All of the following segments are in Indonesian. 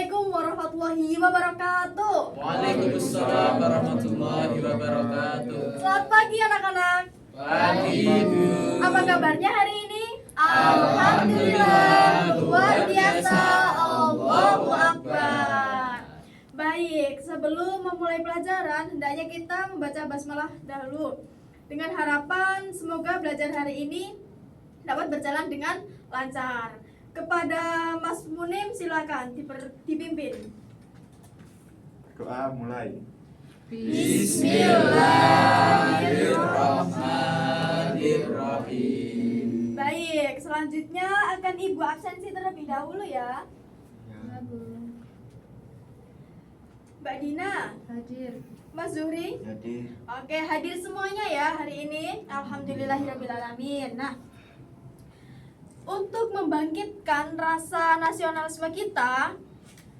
Assalamualaikum warahmatullahi wabarakatuh. Waalaikumsalam warahmatullahi wabarakatuh. Selamat pagi anak-anak. Pagi Bu. Apa kabarnya hari ini? Alhamdulillah, luar biasa. Allahu Akbar. Baik, sebelum memulai pelajaran, hendaknya kita membaca basmalah dahulu. Dengan harapan semoga belajar hari ini dapat berjalan dengan lancar. Kepada Mas Munim silakan dipimpin. Doa mulai. Bismillahirrahmanirrahim. Baik, selanjutnya akan Ibu absensi terlebih dahulu ya. Mbak Dina Hadir. Mas Zuhri. Jadi Oke, hadir semuanya ya hari ini. Alhamdulillahirrahmanirrahim. Nah, untuk membangkitkan rasa nasionalisme kita,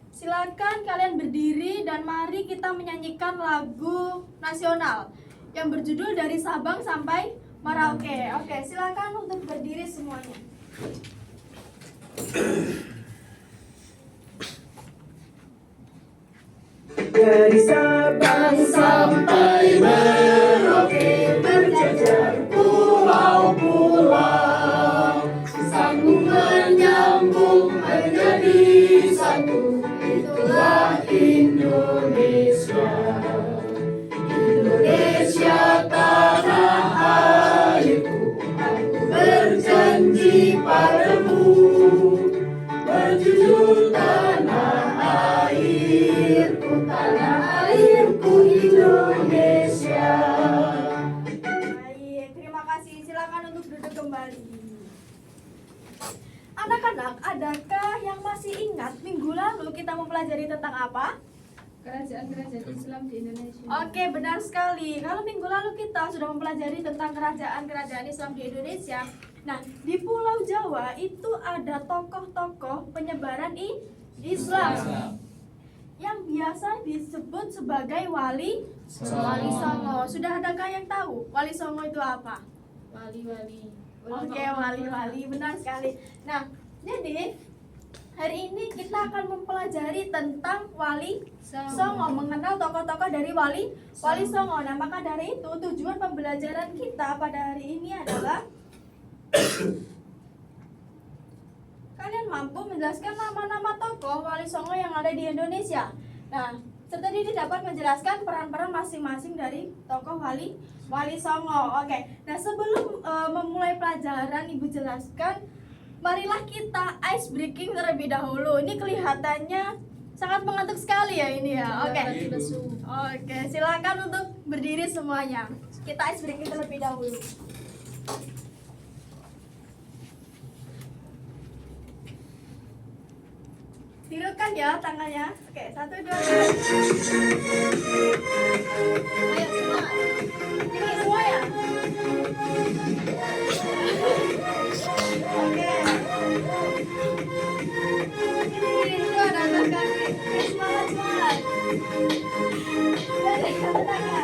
silakan kalian berdiri dan mari kita menyanyikan lagu nasional yang berjudul Dari Sabang Sampai Merauke. Oke, silakan untuk berdiri semuanya. Dari Sabang sampai Merauke berjajar pulau-pulau, sambung menyambung menjadi satu, itulah Indonesia. Indonesia tanah airku, aku berjanji padamu, berjujur tanah airku, tanah airku Indonesia. Baik, terima kasih. Silakan untuk duduk kembali. Anak-anak, adakah yang masih ingat minggu lalu kita mempelajari tentang apa? Kerajaan-kerajaan Islam di Indonesia. Oke, benar sekali. Kalau minggu lalu kita sudah mempelajari tentang kerajaan-kerajaan Islam di Indonesia. Nah, di Pulau Jawa itu ada tokoh-tokoh penyebaran Islam yang biasa disebut sebagai Wali Songo. Sudah adakah yang tahu Wali Songo itu apa? Wali-wali. Oke, wali-wali, benar sekali. Nah, jadi hari ini kita akan mempelajari tentang Wali Songo, mengenal tokoh-tokoh dari Wali Songo. Nah, maka dari itu tujuan pembelajaran kita pada hari ini adalah kalian mampu menjelaskan nama-nama tokoh Wali Songo yang ada di Indonesia. Nah, serta ini dapat menjelaskan peran-peran masing-masing dari tokoh Wali Songo. Oke. Nah, sebelum memulai pelajaran, Ibu jelaskan, marilah kita ice breaking terlebih dahulu. Ini kelihatannya sangat mengantuk sekali ya ini ya. Oke. Oke, silakan untuk berdiri semuanya. Kita ice breaking terlebih dahulu. Tirukan ya tangannya. Oke, 1, 2, 3. Ayo semua. Ini semua ya. Oke. Ini itu ada kaki. Semangat, semangat. Dari tangannya.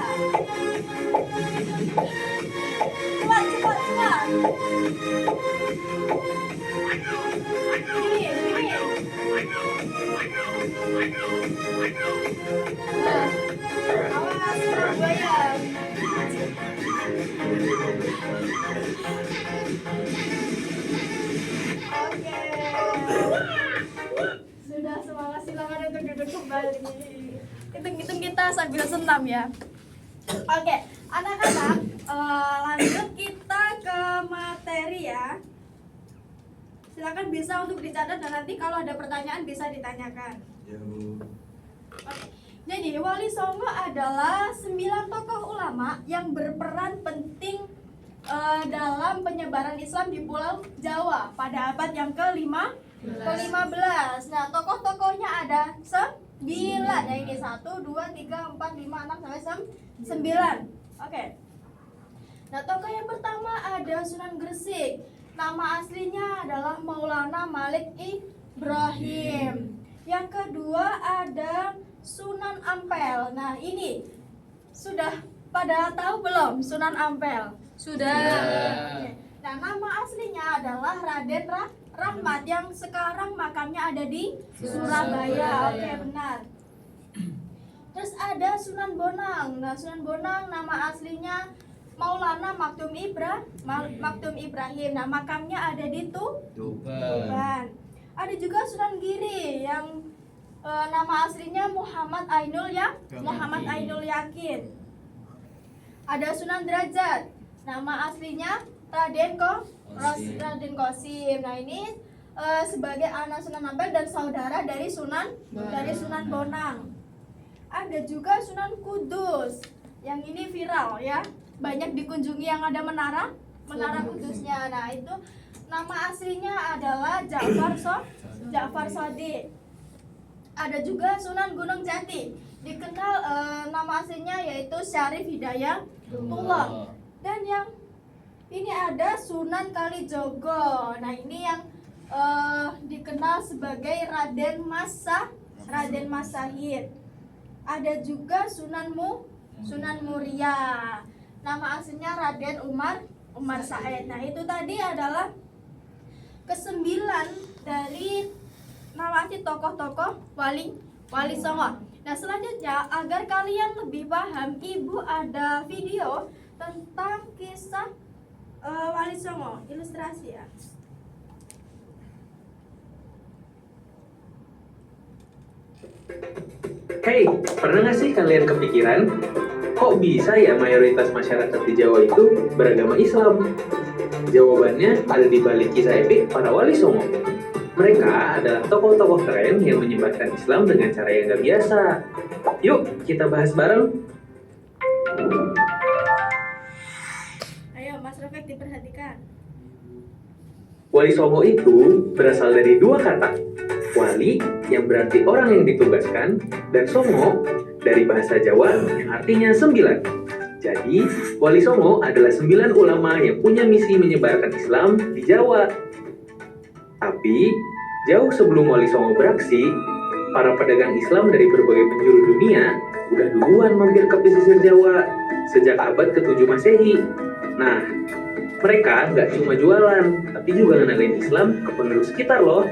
Cepat, cepat, cepat. Ini. Awas, goyang. Oke. Sudah semangat, silakan untuk duduk kembali. Hitung-hitung kita sambil senam ya. Oke, anak-anak, lanjut kita ke materi ya. Silakan bisa untuk dicatat dan nanti kalau ada pertanyaan bisa ditanyakan. ya Bu. Oke. Jadi Wali Songo adalah 9 tokoh ulama yang berperan penting dalam penyebaran Islam di Pulau Jawa pada abad yang ke-15. Nah, tokoh-tokohnya ada 9. Ya ini 1, 2, 3, 4, 5, 6 sampai 9. Oke. Nah, tokoh yang pertama ada Sunan Gresik. Nama aslinya adalah Maulana Malik Ibrahim. Yang kedua ada Sunan Ampel. Nah, ini sudah pada tahu belum Sunan Ampel? Sudah. Oke. Nah, nama aslinya adalah Raden Rahmat yang sekarang makamnya ada di Surabaya. Oke, benar. Terus ada Sunan Bonang. Nah, Sunan Bonang nama aslinya Maulana Maktum Ibrahim. Nah, makamnya ada di Tuban. Ada juga Sunan Giri yang nama aslinya Muhammad Ainul Yakin. Ada Sunan Derajat. Nama aslinya Raden Qasim. Nah, ini sebagai anak Sunan Ampel dan saudara dari Sunan Bonang. Ada juga Sunan Kudus. Yang ini viral ya. Banyak dikunjungi yang ada menara Kudusnya. Nah, itu nama aslinya adalah Ja'far Shadiq. Ada juga Sunan Gunung Jati. Dikenal nama aslinya yaitu Syarif Hidayatullah. Dan yang ini ada Sunan Kalijogo. Nah, ini yang dikenal sebagai Raden Mas Sahid. Ada juga Sunan Muria. Nama aslinya Raden Umar Said. Nah, itu tadi adalah ke-9 dari nama asli tokoh-tokoh Wali Songo. Nah, selanjutnya agar kalian lebih paham, Ibu ada video tentang kisah Wali Songo, ilustrasi ya. Hey, pernah nggak sih kalian kepikiran, kok bisa ya mayoritas masyarakat di Jawa itu beragama Islam? Jawabannya ada di balik kisah epik para Wali Songo. Mereka adalah tokoh-tokoh keren yang menyebarkan Islam dengan cara yang nggak biasa. Yuk, kita bahas bareng. Ayo, Mas Rafik diperhatikan. Wali Songo itu berasal dari dua kata. Wali yang berarti orang yang ditugaskan, dan Songo dari bahasa Jawa yang artinya 9. Jadi, Wali Songo adalah 9 ulama yang punya misi menyebarkan Islam di Jawa. Tapi, jauh sebelum Wali Songo beraksi, para pedagang Islam dari berbagai penjuru dunia udah duluan mampir ke pesisir Jawa sejak abad ke-7 Masehi. Nah, mereka nggak cuma jualan, tapi juga ngenalin Islam ke penduduk sekitar loh.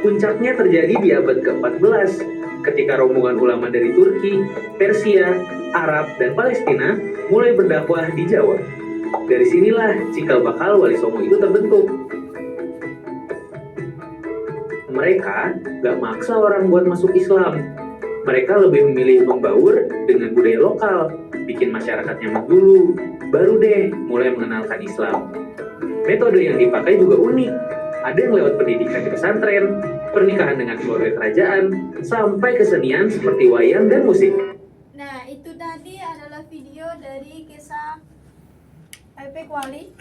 Puncaknya terjadi di abad ke-14 ketika rombongan ulama dari Turki, Persia, Arab, dan Palestina mulai berdakwah di Jawa. Dari sinilah cikal bakal Wali Songo itu terbentuk. Mereka gak maksa orang buat masuk Islam. Mereka lebih memilih membaur dengan budaya lokal, bikin masyarakat nyaman dulu, baru deh mulai mengenalkan Islam. Metode yang dipakai juga unik. Ada yang lewat pendidikan di pesantren, pernikahan dengan keluarga kerajaan, sampai kesenian seperti wayang dan musik. Nah, itu tadi adalah video dari kisah epik Wali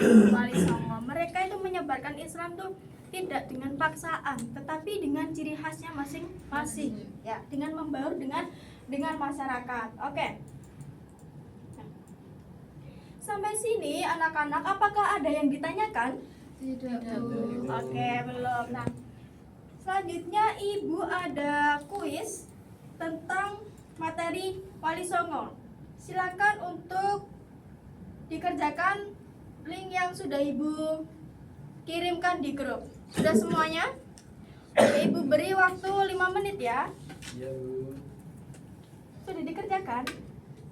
Songo. Mereka itu menyebarkan Islam tuh tidak dengan paksaan, tetapi dengan ciri khasnya masing-masing, ya, dengan membaur dengan masyarakat. Oke. Sampai sini anak-anak, apakah ada yang ditanyakan? Tidak. Oke, belum. Nah, selanjutnya Ibu ada kuis tentang materi Wali Songo. Silakan untuk dikerjakan link yang sudah Ibu kirimkan di grup. Sudah semuanya? Oke, Ibu beri waktu 5 menit ya. Iya, Bu. Sudah dikerjakan?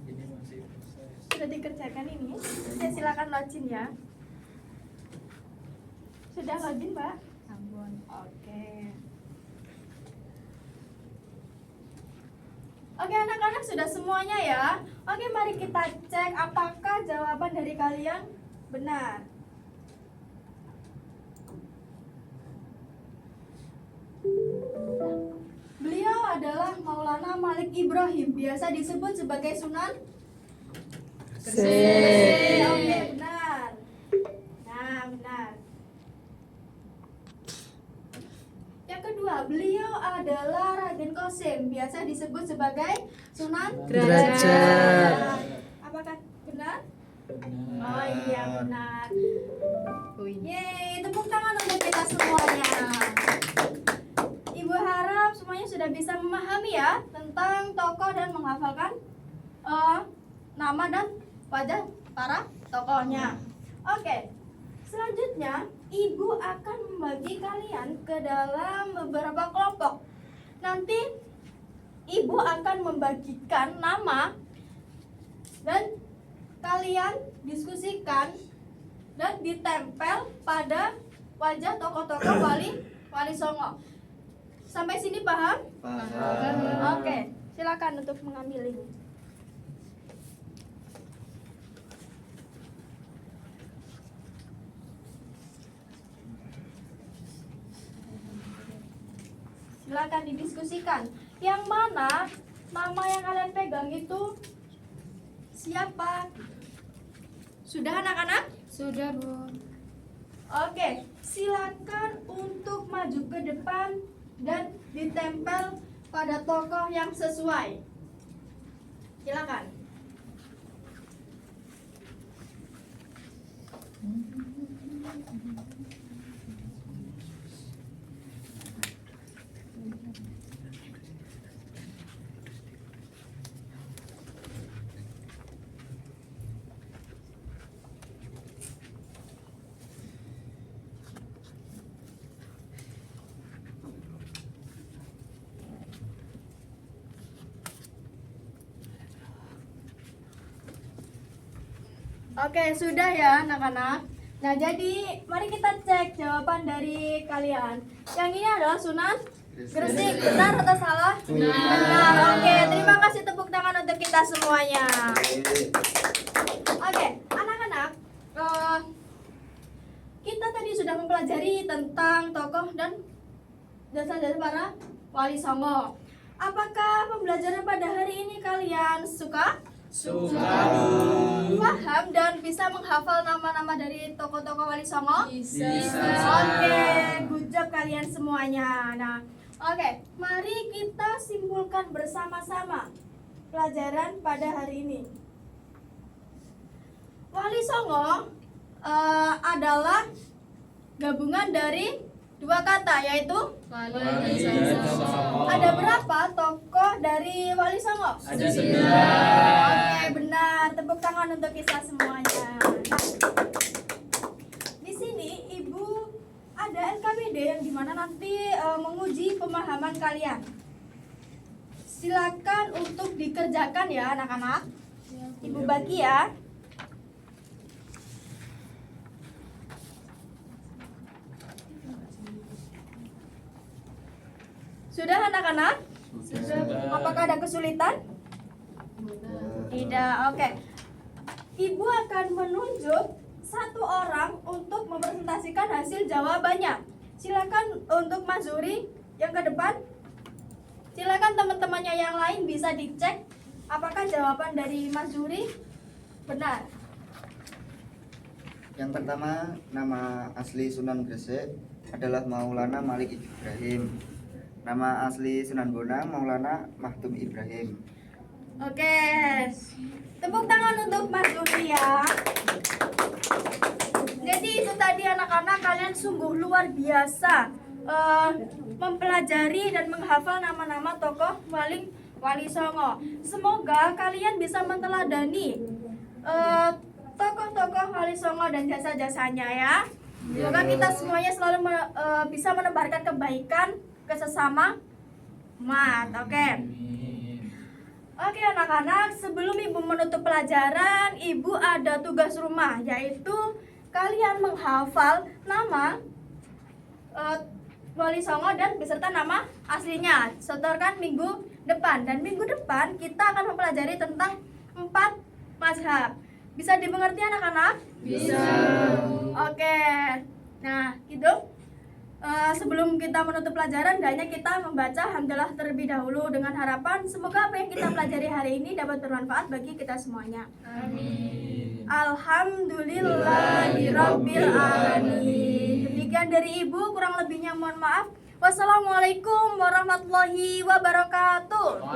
Ini masih proses. Sudah dikerjakan ini? Ya, silakan login ya. Sudah login, Mbak? Oke. Oke, anak-anak sudah semuanya ya. Oke, mari kita cek apakah jawaban dari kalian benar. Beliau adalah Maulana Malik Ibrahim, biasa disebut sebagai Sunan Gede. Oke, benar. Nah, benar. Yang kedua, beliau adalah Raden Qasim, biasa disebut sebagai Sunan Derajat. Apakah benar? Benar. Oh iya, benar. Yeay, tepuk tangan untuk kita semuanya. Ibu harap semuanya sudah bisa memahami ya tentang tokoh dan menghafalkan nama dan wajah para tokohnya. Oke, selanjutnya Ibu akan membagi kalian ke dalam beberapa kelompok. Nanti Ibu akan membagikan nama dan kalian diskusikan dan ditempel pada wajah tokoh-tokoh wali songo. Sampai sini paham? Paham. Oke, silakan untuk mengambil ini. Silakan didiskusikan. Yang mana nama yang kalian pegang itu siapa? Sudah anak-anak? Sudah, Bu. Oke, silakan untuk maju ke depan dan ditempel pada tokoh yang sesuai. Silakan. Oke, sudah ya anak-anak. Nah, jadi mari kita cek jawaban dari kalian. Yang ini adalah Sunan Gresik. Benar atau salah? Benar. Oke, terima kasih tepuk tangan untuk kita semuanya. Oke, anak-anak, kita tadi sudah mempelajari tentang tokoh dan jasa-jasa para wali songo. Apakah pembelajaran pada hari ini kalian suka? Paham dan bisa menghafal nama-nama dari tokoh-tokoh wali songo? Bisa. Oke, good job kalian semuanya. Nah, oke, mari kita simpulkan bersama-sama pelajaran pada hari ini. Wali songo adalah gabungan dari dua kata, yaitu Wali Songo. ada berapa tokoh dari wali songo? Ada 9. Oke, benar. Tepuk tangan untuk kita semuanya. Nah, di sini Ibu ada LKBD yang dimana nanti menguji pemahaman kalian. Silakan untuk dikerjakan ya anak-anak. Ibu bagi ya. Sudah anak-anak? Sudah. Apakah ada kesulitan? Tidak, oke. Ibu akan menunjuk satu orang untuk mempresentasikan hasil jawabannya. Silakan untuk Mas Zuri yang ke depan. Silakan teman-temannya yang lain bisa dicek apakah jawaban dari Mas Zuri benar. Yang pertama, nama asli Sunan Gresik adalah Maulana Malik Ibrahim. Nama asli Sunan Bonang Maulana Mahdum Ibrahim. Oke, tepuk tangan untuk Mas Zuri ya. Jadi itu tadi anak-anak, kalian sungguh luar biasa mempelajari dan menghafal nama-nama tokoh wali songo. Semoga kalian bisa meneladani tokoh-tokoh wali songo dan jasa-jasanya ya. Semoga kita semuanya selalu bisa menebarkan kebaikan ke sesama umat. Oke. Oke anak-anak, sebelum Ibu menutup pelajaran, Ibu ada tugas rumah, yaitu kalian menghafal nama wali songo dan beserta nama aslinya. Setorkan minggu depan, dan minggu depan kita akan mempelajari tentang 4 mazhab. Bisa dimengerti anak-anak? Bisa. Oke. Nah, itu sebelum kita menutup pelajaran, hendaknya kita membaca hamdalah terlebih dahulu dengan harapan semoga apa yang kita pelajari hari ini dapat bermanfaat bagi kita semuanya. Amin. Alhamdulillahirabbil alamin. Demikian dari Ibu, kurang lebihnya mohon maaf. Wassalamualaikum warahmatullahi wabarakatuh.